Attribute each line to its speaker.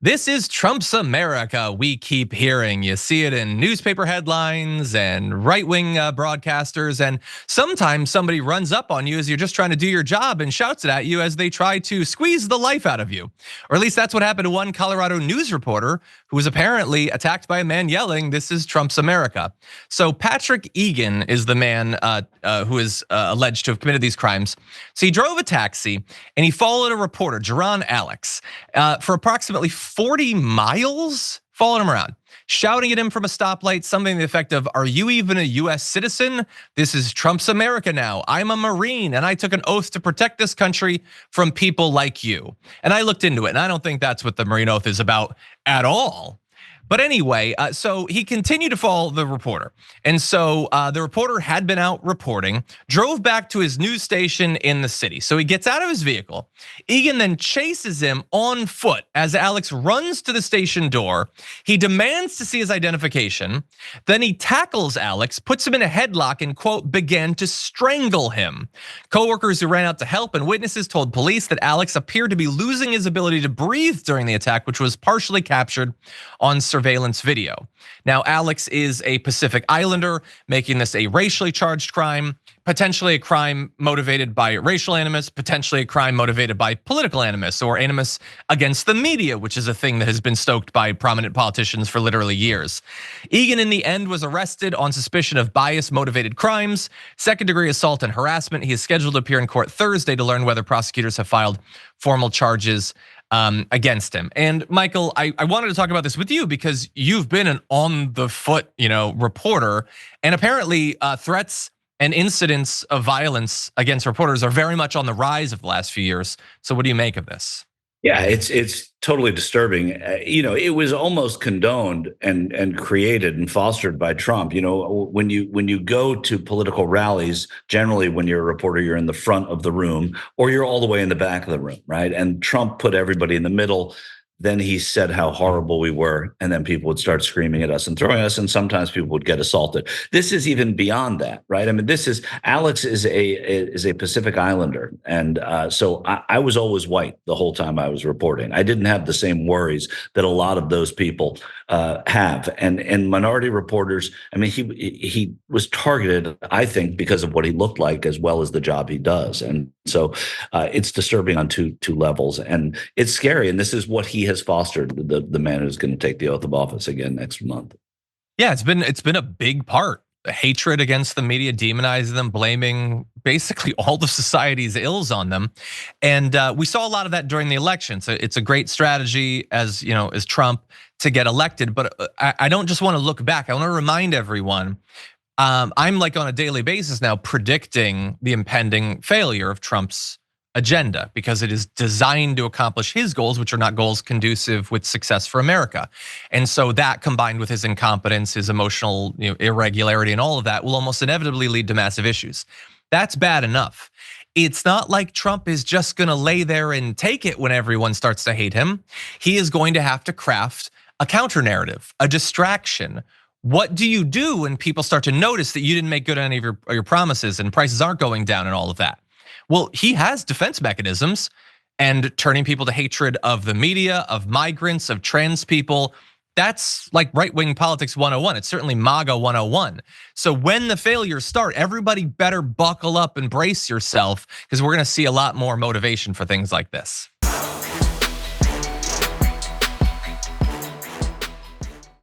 Speaker 1: This is Trump's America, we keep hearing. You see it in newspaper headlines and right-wing broadcasters, and sometimes somebody runs up on you as you're just trying to do your job and shouts it at you as they try to squeeze the life out of you. Or at least that's what happened to one Colorado news reporter who was apparently attacked by a man yelling, "This is Trump's America." So Patrick Egan is the man who is alleged to have committed these crimes. So he drove a taxi and he followed a reporter, Jaron Alex, for approximately 40 miles, following him around, shouting at him from a stoplight, something to the effect of, "Are you even a US citizen? This is Trump's America now. I'm a Marine and I took an oath to protect this country from people like you." And I looked into it and I don't think that's what the Marine oath is about at all. But anyway, so he continued to follow the reporter. And so the reporter had been out reporting, drove back to his news station in the city. So he gets out of his vehicle. Egan then chases him on foot as Alex runs to the station door. He demands to see his identification. Then he tackles Alex, puts him in a headlock and, quote, began to strangle him. Coworkers who ran out to help and witnesses told police that Alex appeared to be losing his ability to breathe during the attack, which was partially captured on surveillance video. Now, Alex is a Pacific Islander, making this a racially charged crime, potentially a crime motivated by racial animus, potentially a crime motivated by political animus or animus against the media, which is a thing that has been stoked by prominent politicians for literally years. Egan, in the end, was arrested on suspicion of bias-motivated crimes, second-degree assault and harassment. He is scheduled to appear in court Thursday to learn whether prosecutors have filed formal charges against him. And Michael, I wanted to talk about this with you because you've been an on the foot, reporter, and apparently threats and incidents of violence against reporters are very much on the rise of the last few years. So what do you make of this?
Speaker 2: Yeah, it's totally disturbing. It was almost condoned and created and fostered by Trump. When you go to political rallies, generally when you're a reporter, you're in the front of the room or you're all the way in the back of the room, right? And Trump put everybody in the middle. Then he said how horrible we were, and then people would start screaming at us and throwing us, and sometimes people would get assaulted. This is even beyond that, right? I mean, Alex is a Pacific Islander, and so I was always white the whole time I was reporting. I didn't have the same worries that a lot of those people have, and minority reporters. I mean, he was targeted, I think, because of what he looked like as well as the job he does, and so it's disturbing on two levels, and it's scary. And this is what he has fostered, the man who's going to take the oath of office again next month.
Speaker 1: Yeah, it's been a big part. The hatred against the media, demonizing them, blaming basically all the society's ills on them. And we saw a lot of that during the election. So it's a great strategy as Trump to get elected. But I don't just want to look back. I want to remind everyone, I'm like on a daily basis now predicting the impending failure of Trump's agenda because it is designed to accomplish his goals, which are not goals conducive with success for America. And so that, combined with his incompetence, his emotional irregularity, and all of that, will almost inevitably lead to massive issues. That's bad enough. It's not like Trump is just gonna lay there and take it when everyone starts to hate him. He is going to have to craft a counter narrative, a distraction. What do you do when people start to notice that you didn't make good on any of your promises and prices aren't going down and all of that? Well, he has defense mechanisms, and turning people to hatred of the media, of migrants, of trans people. That's like right-wing politics 101. It's certainly MAGA 101. So when the failures start, everybody better buckle up and brace yourself because we're gonna see a lot more motivation for things like this.